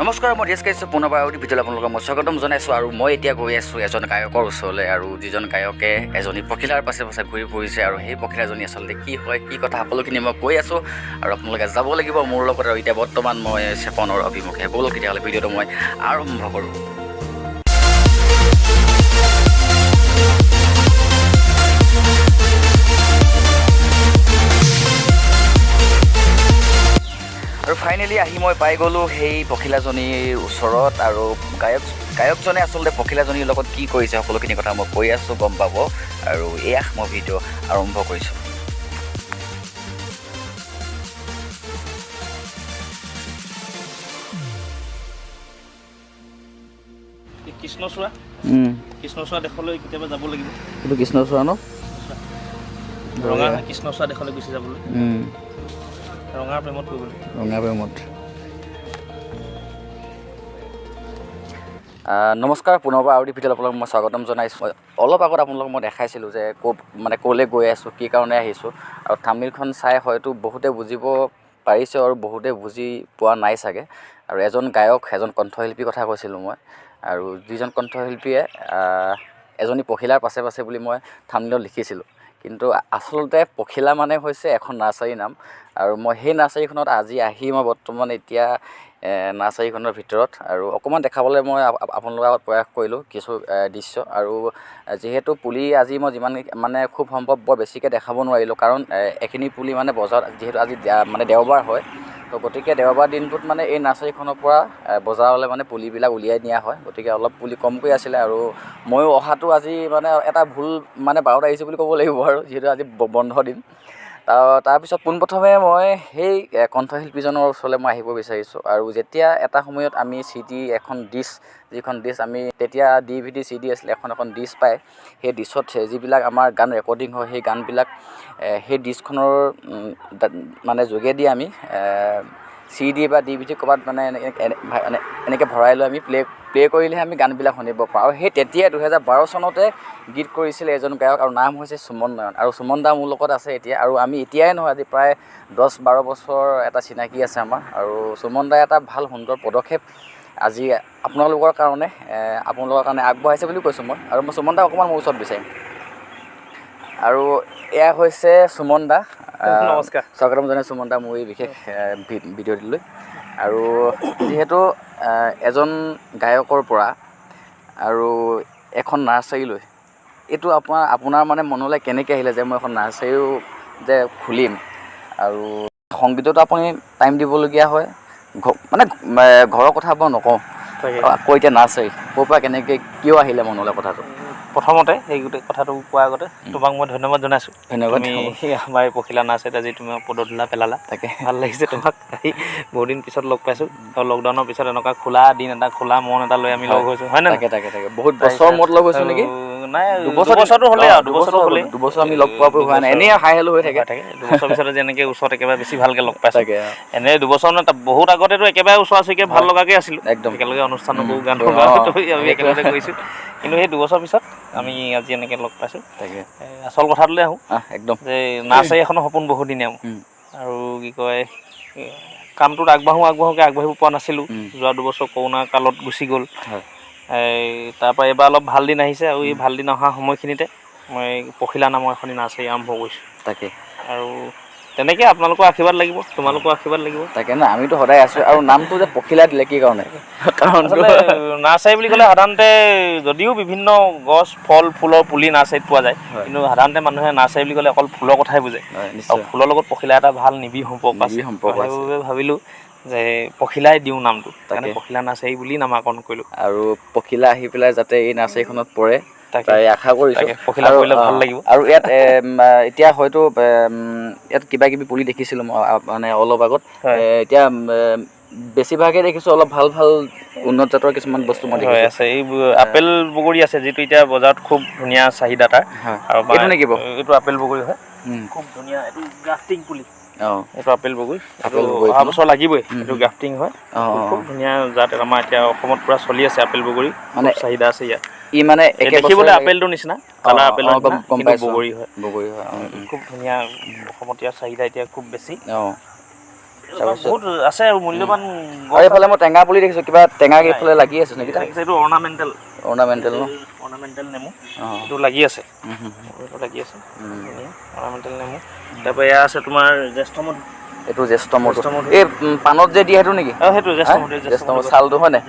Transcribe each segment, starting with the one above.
নমস্কাৰ, মই ডিএছ কৈছোঁ পুনৰবাৰ আৰু ভিডিঅ'লৈ আপোনালোকক মই স্বাগতম জনাইছোঁ। আৰু মই এতিয়া গৈ আছোঁ এজন গায়কৰ ওচৰলৈ, আৰু যিজন গায়কে এজনী পখিলাৰ পাছে পাছে ঘূৰি ফুৰিছে, আৰু সেই পখিলাজনী আচলতে কি হয়, কি কথা, সকলোখিনি মই কৈ আছোঁ। আৰু আপোনালোকে যাব লাগিব মোৰ লগত। আৰু এতিয়া বৰ্তমান মই চেপনৰ অভিমুখে ব'ল, তেতিয়াহ'লে ভিডিঅ'টো মই আৰম্ভ কৰোঁ। আৰু ফাইনেলি আহি মই পাই গ'লোঁ সেই পখিলাজনীৰ ওচৰত। আৰু গায়কজনে আচলতে পখিলাজনীৰ লগত কি কৰিছে সকলোখিনি কথা মই কৈ আছোঁ, গম পাব। আৰু এয়া মই ভিডিঅ' আৰম্ভ কৰিছোঁ। কৃষ্ণচূড়া দেশলৈ কেতিয়াবা যাব লাগিব। এইটো কৃষ্ণচূড়া ন? ৰঙা কৃষ্ণচূড়া দেশলৈ গুচি যাবলৈ, ৰঙাৰ প্ৰেমত কৰিবলৈ। ৰঙা প্ৰেমত। নমস্কাৰ, পুনৰবাৰ আৰু ভিডিঅ'ত আপোনালোকক মই স্বাগতম জনাইছোঁ। অলপ আগত আপোনালোকক মই দেখাইছিলোঁ যে ক'লৈ গৈ আছোঁ, কি কাৰণে আহিছোঁ। আৰু থাম্বনেইলখন চাই হয়তো বহুতে বুজিব পাৰিছে আৰু বহুতে বুজি পোৱা নাই চাগে। আৰু এজন গায়ক, এজন কণ্ঠশিল্পীৰ কথা কৈছিলোঁ মই। আৰু যিজন কণ্ঠশিল্পীয়ে এজনী পখিলাৰ পাছে পাছে বুলি মই থাম্বনেইলত লিখিছিলোঁ, কিন্তু আচলতে পখিলা মানে হৈছে এখন নাৰ্চাৰীৰ নাম। আৰু মই সেই নাৰ্চাৰীখনত আজি আহি মই বৰ্তমান এতিয়া নাৰ্চাৰীখনৰ ভিতৰত আৰু অকণমান দেখাবলৈ মই আপোনালোকৰ আগত প্ৰয়াস কৰিলোঁ কিছু দৃশ্য। আৰু যিহেতু পুলি আজি মই যিমান মানে খুব সম্ভৱ বৰ বেছিকৈ দেখাব নোৱাৰিলোঁ, কাৰণ এইখিনি পুলি মানে বজাৰত যিহেতু আজি মানে দেওবাৰ হয়, তো গতিকে দেওবাৰ দিনটোত মানে এই নাৰ্চাৰীখনৰ পৰা বজাৰলৈ মানে পুলিবিলাক উলিয়াই নিয়া হয়। গতিকে অলপ পুলি কমকৈ আছিলে, আৰু ময়ো অহাটো আজি মানে এটা ভুল মানে বাৰত আহিছোঁ বুলি ক'ব লাগিব, আৰু যিহেতু আজি বন্ধ দিন। তাৰপিছত পোনপ্ৰথমে মই সেই কণ্ঠশিল্পীজনৰ ওচৰলৈ মই আহিব বিচাৰিছোঁ। আৰু যেতিয়া এটা সময়ত আমি CD এখন যিখন ডিছ আমি তেতিয়া DVD CD আছিলে, এখন ডিছ পায়। সেই ডিছত যিবিলাক আমাৰ গান ৰেকৰ্ডিং হয়, সেই গানবিলাক সেই ডিছখনৰ মানে যোগেদি আমি CD বা DVD ক'ৰবাত মানে এনেকৈ ভৰাই লৈ আমি প্লে' কৰিলেহে আমি গানবিলাক শুনিব পাৰোঁ। আৰু সেই তেতিয়াই 2012 চনতে গীত কৰিছিলে এজন গায়ক, আৰু নাম হৈছে সুমন নয়ন। আৰু সুমন দা মোৰ লগত আছে এতিয়া, আৰু আমি এতিয়াই নহয় আজি প্ৰায় 10-12 বছৰ এটা চিনাকি আছে আমাৰ। আৰু সুমন দাই এটা ভাল সুন্দৰ পদক্ষেপ আজি আপোনালোকৰ কাৰণে আগবঢ়াইছে বুলি কৈছোঁ মই। আৰু মই সুমন দাক অকণমান মোৰ ওচৰত বিচাৰিম। আৰু এয়া হৈছে সুমন দা। নমস্কাৰ। স্বাগতম জনাই সুমন দা মোৰ এই বিশেষ ভিডিঅ'টিলৈ। আৰু যিহেতু এজন গায়কৰ পৰা আৰু এখন নাৰ্চাৰীলৈ, এইটো আপোনাৰ মানে মনলৈ কেনেকৈ আহিলে যে মই এখন নাৰ্চাৰীও যে খুলিম, আৰু সংগীততো আপুনি টাইম দিবলগীয়া হয়, মানে ঘৰৰ কথা বাৰু নকওঁ, আকৌ এতিয়া নাৰ্চাৰী ক'ৰ পৰা কেনেকৈ কিয় আহিলে মনলৈ কথাটো? প্ৰথমতে এই গোটেই কথাটো কোৱাৰ আগতে তোমাক মই ধন্যবাদ জনাইছোঁ। ধন্যবাদ। তুমি আমাৰ এই পখিলা নাৰ্চাৰীত আজি তুমি পদধূলা পেলালা, তাকে ভাল লাগিছে তোমাক আহি। বহুত দিন পিছত লগ পাইছোঁ, আৰু লকডাউনৰ পিছত এনেকুৱা খোলা দিন এটা, খোলা মন এটা লৈ আমি লগ হৈছোঁ, হয় নে? তাকে বহুত বছৰ মূৰত লগ হৈছোঁ নেকি? নাই, দুবছৰটো হ'লেই আৰু দুবছৰ আমি লগ পোৱা হোৱা নাই, এনেই হাই হেল্ল হৈ থাকে। দুবছৰ পিছতে যেনেকৈ ওচৰত একেবাৰে বেছি ভালকৈ লগ পাইছোঁ। তাকে এনেই দুবছৰ বহুত আগতেতো একেবাৰে ওচৰা-ওচৰিকৈ ভাল লগাকৈ আছিলোঁ, একদম একেলগে অনুষ্ঠানো কৰোঁ, গান গাওঁ, আমি একেলগে কৰিছোঁ। কিন্তু সেই দুবছৰ পিছত আমি আজি এনেকৈ লগ পাইছোঁ। তাকে আচল কথাটোলৈ আহোঁ, একদম যে নাৰ্চাৰী এখনৰ সপোন বহুত দিনীয়া মোৰ। আৰু কি কয়, কামটোত আগবাঢ়িব পৰা নাছিলোঁ। যোৱা দুবছৰ কৰোণা কালত গুচি গ'ল। তাৰপৰা এইবাৰ অলপ ভাল দিন আহিছে, আৰু এই ভাল দিন অহা সময়খিনিতে মই পখিলা নামৰ এখন নাৰ্চাৰী আৰম্ভ কৰিছোঁ। তাকে আৰু তেনেকৈ আপোনালোকৰ আশীৰ্বাদ লাগিব, তোমালোকৰ আশীৰ্বাদ লাগিব। তাকে না, আমিতো সদায় আছোঁ। আৰু নামটো যে পখিলা দিলে কি কাৰণে? কাৰণ আচলতে নাৰ্চাৰী বুলি ক'লে সাধাৰণতে যদিও বিভিন্ন গছ, ফল, ফুলৰ পুলি নাৰ্চাৰীত পোৱা যায়, কিন্তু সাধাৰণতে মানুহে নাৰ্চাৰী বুলি ক'লে অকল ফুলৰ কথাই বুজে। আৰু ফুলৰ লগত পখিলা এটা ভাল নিবিড় সম্পৰ্ক আছে। সেইবাবে ভাবিলোঁ যে পখিলাই দিওঁ নামটো, সেইকাৰণে পখিলা নাৰ্চাৰী বুলি নামাকৰণ কৰিলোঁ। আৰু পখিলা আহি পেলাই যাতে এই নাৰ্চাৰীখনত পৰে, তাই আশা কৰিছোঁ। পখিলা পৰিলে ভাল লাগিব। আৰু ইয়াত এতিয়া হয়তো ইয়াত কিবা কিবি পুলি দেখিছিলোঁ মই মানে অলপ আগত। এতিয়া বেছিভাগেই দেখিছোঁ অলপ ভাল উন্নত জাতৰ কিছুমান বস্তু মই দেখিছোঁ। আছে এই আপেল বগৰী আছে, যিটো এতিয়া বজাৰত খুব ধুনীয়া চাহিদা তাৰ। আৰু এইটো নেকি বাৰু? এইটো আপেল বগৰী হয়, খুব ধুনীয়া। এইটো গ্ৰাফটিং পুলি। এইটো আপেল বগৰী, এইটো বগৰী অহা বছৰ লাগিবই। এইটো গ্ৰাফটিং হয়, খুব ধুনীয়া জাত। আমাৰ এতিয়া অসমত পূৰা চলি আছে আপেল বগৰী, মানে চাহিদা আছে ইয়াত। ই মানে দেখিবলৈ আপেলটোৰ নিচিনা, কালাৰ আপেলৰ নিচিনা, কিন্তু বগৰী হয়। বগৰী হয়, খুব ধুনীয়া। অসমত ইয়াৰ চাহিদা এতিয়া খুব বেছি। বহুত আছে আৰু মূল্যৱান আৰু এইফালে মই টেঙা পুলি দেখিছোঁ, কিবা টেঙা এইফালে লাগি আছে নেকি? এইটো অৰ্ণামেণ্টেল ন? অৰ্ণামেণ্টেল নেমু অঁ, এইটো লাগি আছে, এইটো লাগি আছে অৰ্ণামেণ্টেল নেমু। তাৰপৰা এয়া আছে তোমাৰ জ্যেষ্ঠ মধু। এইটো জ্যেষ্ঠ মধু, এই পাণত যে দিয়ে সেইটো নেকি? সেইটো জ্যেষ্ঠ মধু, জ্যেষ্ঠ মধু ছালটো হয় নাই?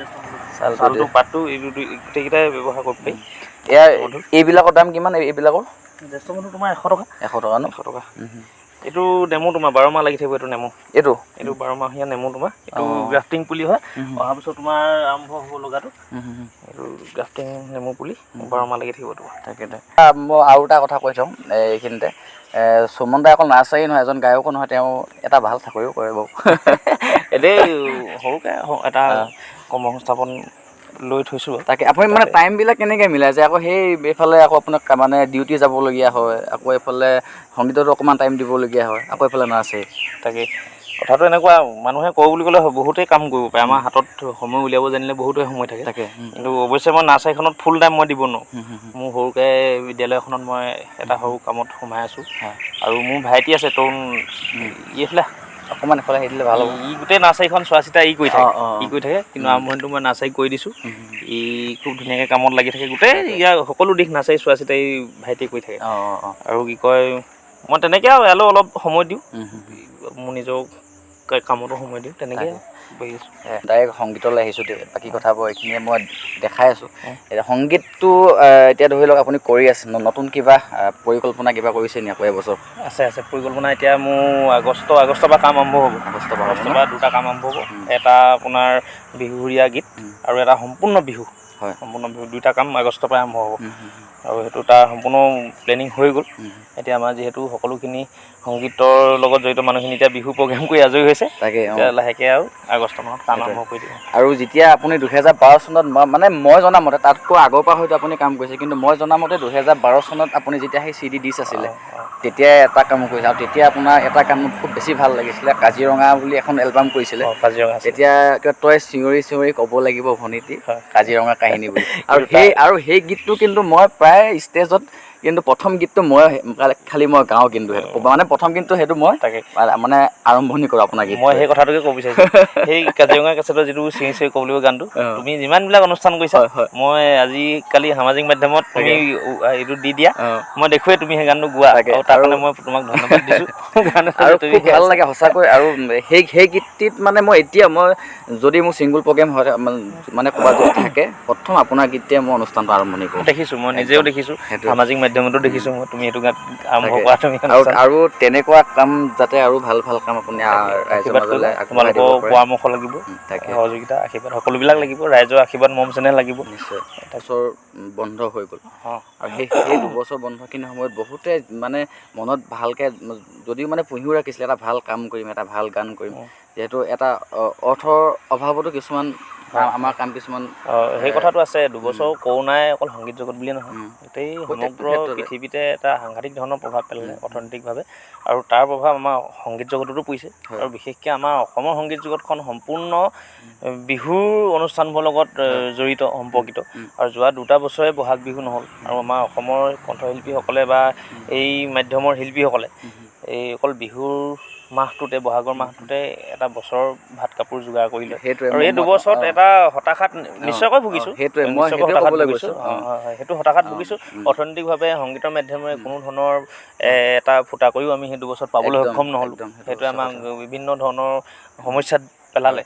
ছালটো পাতটো এই গোটেইকেইটাই ব্যৱহাৰ কৰিব পাৰি। ইয়াৰ এইবিলাকৰ দাম কিমান? এইবিলাকৰ জ্যেষ্ঠ মধু তোমাৰ 100 টকা। 100 টকা ন? 100 টকা। এইটো নেমু তোমাৰ 12 মাহ লাগি থাকিব। এইটো নেমু, এইটো 12 মাহীয়া নেমু তোমাৰ। এইটো গ্ৰাফটিং পুলি হয়, অহাৰ পিছত তোমাৰ আৰম্ভ হ'ব লগাটো। এইটো গ্ৰাফটিং নেমু পুলি 12 মাহ লাগি থাকিব তোমাৰ। তাকে মই আৰু এটা কথা কৈ থওঁ এইখিনিতে, সুমন দাই অকল নাৰ্চাৰী নহয়, এজন গায়কো নহয়, তেওঁ এটা ভাল চাকৰিও কৰে বাৰু। এনেই সৰুকৈ এটা কৰ্মসংস্থাপন লৈ থৈছোঁ। তাকে আপুনি মানে টাইমবিলাক কেনেকৈ মিলাই যে আকৌ সেই এইফালে আকৌ আপোনাক মানে ডিউটি যাবলগীয়া হয়, আকৌ এইফালে সংগীততো অকণমান টাইম দিবলগীয়া হয়, আকৌ এইফালে নাৰ্চাৰী। তাকে কথাটো এনেকুৱা, মানুহে কওঁ বুলি ক'লে বহুতেই কাম কৰিব পাৰে, আমাৰ হাতত সময় উলিয়াব জানিলে বহুতেই সময় থাকে। কিন্তু অৱশ্যে মই নাৰ্চাৰীখনত ফুল টাইম মই দিব নোৱাৰোঁ। মোৰ সৰুকৈ বিদ্যালয় এখনত মই এটা সৰু কামত সোমাই আছোঁ, আৰু মোৰ ভাইটি আছে তৰুণ, এইফালে অকণমান এইফালে আহি দিলে ভাল হ'ব। ই গোটেই নাৰ্চাৰীখন চোৱা চিতা ই কৰি থাকে, কিন্তু আৰম্ভণিটো মই নাৰ্চাৰী কৰি দিছোঁ। ই খুব ধুনীয়াকৈ কামত লাগি থাকে, গোটেই ইয়াৰ সকলো দিশ নাৰ্চাৰী চোৱা চিতা এই ভাইটিয়ে কৰি থাকে। আৰু কি কয়, মই তেনেকৈ আৰু ইয়ালৈ অলপ সময় দিওঁ, মোৰ নিজৰ কামতো সময় দিওঁ, তেনেকৈ বহি আছোঁ। ডাইৰেক্ট সংগীতলৈ আহিছোঁ, বাকী কথাবোৰ এইখিনিয়ে মই দেখাই আছোঁ। এতিয়া সংগীতটো এতিয়া ধৰি লওক আপুনি কৰি আছে, নতুন কিবা পৰিকল্পনা কিবা কৰিছে নি আকৌ এবছৰ? আছে পৰিকল্পনা। এতিয়া মোৰ আগষ্টৰ পৰা কাম আৰম্ভ হ'ব। আগষ্টৰ পৰা 2টা কাম আৰম্ভ হ'ব। এটা আপোনাৰ বিহুৰীয়া গীত আৰু এটা সম্পূৰ্ণ বিহু। সম্পূৰ্ণ বিহু 2টা কাম আগষ্টৰ পৰা আৰম্ভ হ'ব। আৰু সেইটো তাৰ সম্পূৰ্ণ প্লেনিং হৈ গ'ল। এতিয়া আমাৰ যিহেতু সকলোখিনি সংগীতৰ লগত জড়িত মানুহখিনি এতিয়া বিহু প্ৰগ্ৰেম কৰি আজৰি হৈছে, এতিয়া লাহেকৈ আৰু আগষ্ট মাহত কাম আৰম্ভ কৰি দিব। আৰু যেতিয়া আপুনি 2012 চনত মানে মই জনামতে, তাতকৈ আগৰ পৰা হয়তো আপুনি কাম কৰিছে, কিন্তু মই জনামতে 2012 চনত আপুনি যেতিয়া সেই CD ডিছ আছিলে, তেতিয়াই এটা কাম কৰিছে, আৰু তেতিয়া আপোনাৰ এটা কাম খুব বেছি ভাল লাগিছিলে, কাজিৰঙা বুলি এখন এলবাম কৰিছিলে। তেতিয়া কিবা তই চিঞৰি চিঞৰি ক'ব লাগিব ভনীতি কাজিৰঙা কাহিনী বুলি, আৰু সেই গীতটো কিন্তু মই প্ৰায় ষ্টেজত কিন্তু প্ৰথম গীতটো মই খালি মই গাওঁ, কিন্তু সেইটো মানে প্ৰথম কিন্তু সেইটো মই মানে আৰম্ভণি কৰোঁ আপোনাৰ গীত। মই সেই কথাটোকে ক'ব বিচাৰিছোঁ, সেই কাজিৰঙা কেছেটৰ যিটো চিঞৰি চিঞৰি ক'ব লাগিব গানটো, তুমি যিমানবিলাক অনুষ্ঠান কৰিছা, মই আজিকালি সামাজিক মাধ্যমত তুমি এইটো দি দিয়া, মই দেখোৱেই তুমি সেই গানটো গোৱা, আৰু তাৰ কাৰণে মই তোমাক ধন্যবাদ দিছোঁ। আৰু খুব ভাল লাগে সঁচাকৈ। আৰু সেই গীতটিত মানে মই এতিয়া যদি মোৰ ছিংগুল প্ৰগ্ৰেম হয়, মানে ক'ৰবাত যদি থাকে, প্ৰথম আপোনাৰ গীতটোৱে মই অনুষ্ঠানটো আৰম্ভণি কৰোঁ। দেখিছোঁ, মই নিজেও দেখিছোঁ, সামাজিক মাধ্যমতো দেখিছোঁ মই তুমি এইটো গান আৰম্ভ কৰা। তুমি আৰু তেনেকুৱা কাম যাতে আৰু ভাল কাম আপুনি ৰাইজৰ মাজলৈ আগবঢ়াই দিব পাৰে। তোমালোকৰ পৰামৰ্শ লাগিব, সহযোগিতা, আশীৰ্বাদ সকলোবিলাক লাগিব, ৰাইজৰ আশীৰ্বাদ মৰম চেনেহ লাগিব। নিশ্চয়। বছৰ বন্ধ হৈ গ'ল, আৰু সেই 2 বছৰ বন্ধখিনিৰ সময়ত বহুতে মানে মনত ভালকৈ যদিও মানে পুহিও ৰাখিছিলে, এটা ভাল কাম কৰিম, এটা ভাল গান কৰিম, যিহেতু এটা অৰ্থৰ অভাৱতো কিছুমান আমাৰ কাম কিছুমান সেই কথাটো আছে। 2 বছৰ কৰোণাই অকল সংগীত জগত বুলিয়ে নহয়, গোটেই সমগ্ৰ পৃথিৱীতে এটা সাংঘাতিক ধৰণৰ প্ৰভাৱ পেলালে অৰ্থনৈতিকভাৱে, আৰু তাৰ প্ৰভাৱ আমাৰ সংগীত জগততো পৰিছে। আৰু বিশেষকৈ আমাৰ অসমৰ সংগীত জগতখন সম্পূৰ্ণ বিহুৰ অনুষ্ঠানবোৰৰ লগত জড়িত, সম্পৰ্কিত। আৰু যোৱা 2টা বছৰে বহাগ বিহু নহ'ল, আৰু আমাৰ অসমৰ কণ্ঠশিল্পীসকলে বা এই মাধ্যমৰ শিল্পীসকলে এই অকল বিহুৰ মাহটোতে, বহাগৰ মাহটোতে এটা বছৰ ভাত কাপোৰ যোগাৰ কৰিলে, আৰু এই 2 বছৰত এটা হতাশাত নিশ্চয়কৈ ভুগিছোঁ। সেইটো হতাশাত ভুগিছোঁ। অৰ্থনৈতিকভাৱে সংগীতৰ মাধ্যমেৰে কোনো ধৰণৰ এটা ফুটা কৰিও আমি সেই 2 বছৰত পাবলৈ সক্ষম নহ'লোঁ। সেইটোৱে আমাক বিভিন্ন ধৰণৰ সমস্যাত পেলালে।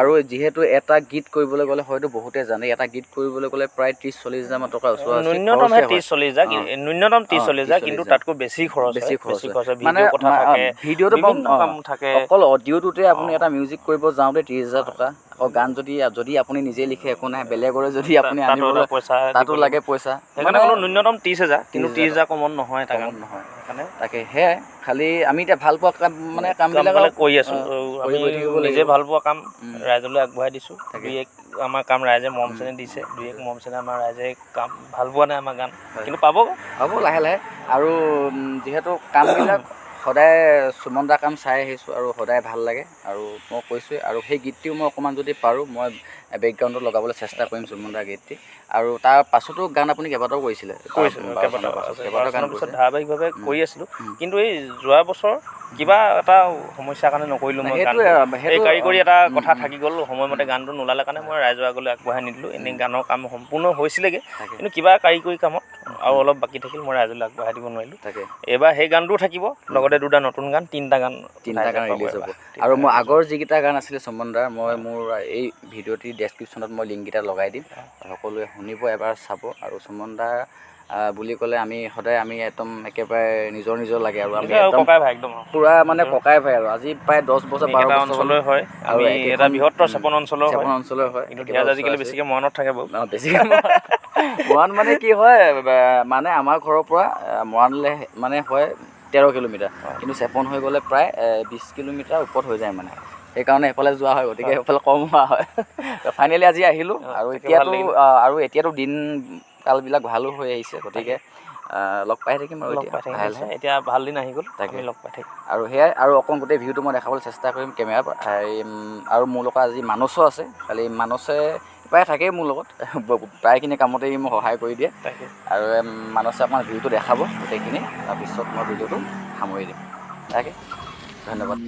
আৰু যিহেতু এটা গীত কৰিবলৈ গ'লে, হয়তো বহুতে জানে, এটা গীত কৰিবলৈ গ'লে প্ৰায় 30-40 হাজাৰ টকা ওচৰা ন্যূনতম 30-40 হাজাৰ, ন্যূনতম 30-40 হাজাৰ, কিন্তু তাতকৈ বেছি খৰচ হয়। মানে ভিডিঅ'টো থাকে, অকল অডিঅ'টোতে আপুনি এটা মিউজিক কৰিব যাওঁতে 30 হাজাৰ টকা, আকৌ গান যদি আপুনি নিজে লিখে একো নাই, বেলেগৰে যদি আপুনি আনিবলৈ তাতো লাগে পইচা। সেইকাৰণে কোনো ন্যূনতম 30 হাজাৰ, কিন্তু 30 হাজাৰ কমত নহয়, এটা গান নহয়। তাকে সেয়াই, খালি আমি এতিয়া ভাল পোৱা কামবিলাক কৰি আছোঁ, আমি নিজে ভাল পোৱা কাম ৰাইজলৈ আগবঢ়াই দিছোঁ। আমাৰ কাম ৰাইজে মৰম চেনেহ দিছে, 2-1 মৰম চেনেহ আমাৰ ৰাইজে কাম ভাল পোৱা নাই আমাৰ গান, কিন্তু পাব লাহে লাহে। আৰু যিহেতু কামবিলাক সদায় সুমন দাৰ কাম চাই আহিছোঁ আৰু সদায় ভাল লাগে আৰু মই কৈছোঁৱে আৰু সেই গীতটিও মই অকণমান যদি পাৰোঁ মই বেকগ্ৰাউণ্ডত লগাবলৈ চেষ্টা কৰিম সুমন দাৰ গীতটি আৰু তাৰ পাছতো গান আপুনি কেইবাটাও কৰিছিলে কেইবাটাও গান পিছত কৰিছে ধাৰাবাহিকভাৱে কৰি আছিলোঁ কিন্তু এই যোৱা বছৰ কিবা এটা সমস্যাৰ কাৰণে নকৰিলোঁ মই গান এই কাৰিকৰী এটা কথা থাকি গ'ল সময়মতে গানটো নোলালে কাৰণে মই ৰাইজৰ আগলৈ আগবঢ়াই নিদিলোঁ এনেই গানৰ কাম সম্পূৰ্ণ হৈছিলেগৈ কিন্তু কিবা কাৰিকৰী কামত আৰু অলপ বাকী থাকিল মই ৰাইজলৈ আগবঢ়াই দিব নোৱাৰিলোঁ তাকে এইবাৰ সেই গানটোও থাকিব লগতে দুটা নতুন গান তিনিটা গান ৰিলিজ হ'ব আৰু মই আগৰ যিকেইটা গান আছিলে সুমন দাৰ মই মোৰ এই ভিডিঅ'টিৰ ডেছক্ৰিপশ্যনত মই লিংককেইটা লগাই দিম সকলোৱে শুনিব এবাৰ চাব আৰু সুমন দা বুলি ক'লে আমি সদায় আমি একদম একেবাৰে নিজৰ লাগে আৰু আমি ককাই ভাই একদম পূৰা মানে ককাই ভাই আৰু আজি প্ৰায় 10 বছৰ 12 বছৰ অঞ্চলৰ হয় আৰু এটা বৃহত্তৰ চেপন অঞ্চলৰ হয় কিন্তু আজিকালি বেছিকৈ মৰাণত থাকে বাৰু বেছিকৈ মৰাণ মানে কি হয় মানে আমাৰ ঘৰৰ পৰা মৰাণলৈ মানে হয় 13 কিলোমিটাৰ কিন্তু চেপন হৈ গ'লে প্ৰায় 20 কিলোমিটাৰ ওপৰত হৈ যায় মানে সেইকাৰণে সেইফালে যোৱা হয় গতিকে সেইফালে কম হোৱা হয় ফাইনেলি আজি আহিলোঁ আৰু এতিয়াতো দিন কালবিলাক ভালো হৈ আহিছে গতিকে লগ পাই থাকিম আৰু এতিয়া ভাল দিন আহি গ'ল তাকে লগ পাই থাকিম আৰু সেয়াই আৰু অকণ গোটেই ভিউটো মই দেখাবলৈ চেষ্টা কৰিম কেমেৰাৰ পৰা আৰু মোৰ লগত আজি মানসো আছে খালি মানসে প্ৰায় থাকেই মোৰ লগত প্ৰায়খিনি কামতেই মোক সহায় কৰি দিয়ে আৰু মানসে অকণমান ভিউটো দেখাব গোটেইখিনি তাৰপিছত মই ভিডিঅ'টো সামৰি দিম তাকে ধন্যবাদ